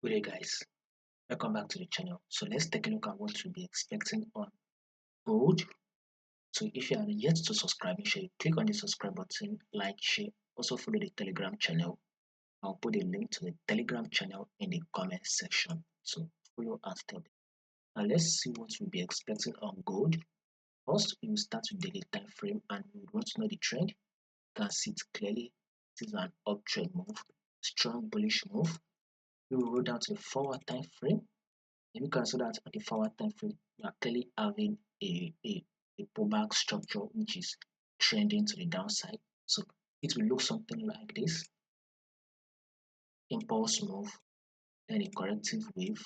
Good day guys, welcome back to the channel. So let's take a look at what you'll be expecting on gold. So if you are yet to subscribe, make sure you click on the subscribe button, like, share, also follow the Telegram channel. I'll put a link to the Telegram channel in the comment section. So follow and stay there. Now let's see what we'll be expecting on gold. First, we will start with daily time frame and we want to know the trend. You can see it clearly. This is an uptrend move, strong bullish move. We will roll down to the forward time frame. And you can see that at the forward time frame, you are clearly having a pullback structure which is trending to the downside. So it will look something like this: impulse move, then a corrective wave,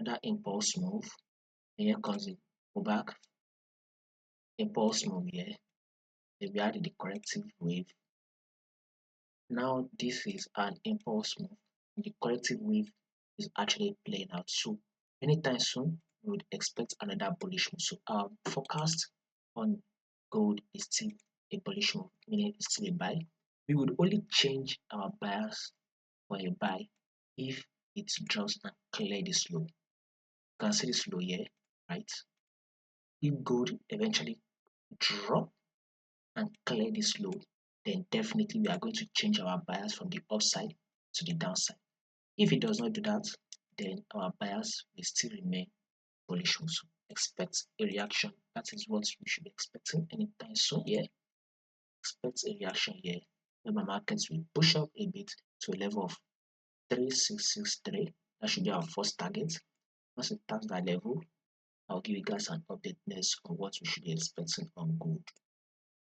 another impulse move, and here comes the pullback, impulse move here. Then we added the corrective wave. Now this is an impulse move. The corrective wave is actually playing out. So anytime soon, we would expect another bullish move. So our forecast on gold is still a bullish move, meaning it's still a buy. We would only change our bias for a buy if it drops and clear this low. You can see this low here, right? If gold eventually drop and clear this low, then definitely we are going to change our bias from the upside to the downside. If it does not do that, then our bias will still remain bullish. So expect a reaction. That is what we should be expecting anytime soon here. Expect a reaction here. Where markets will push up a bit to a level of 3663. That should be our first target. Once it passes that level, I'll give you guys an update next on what we should be expecting on gold.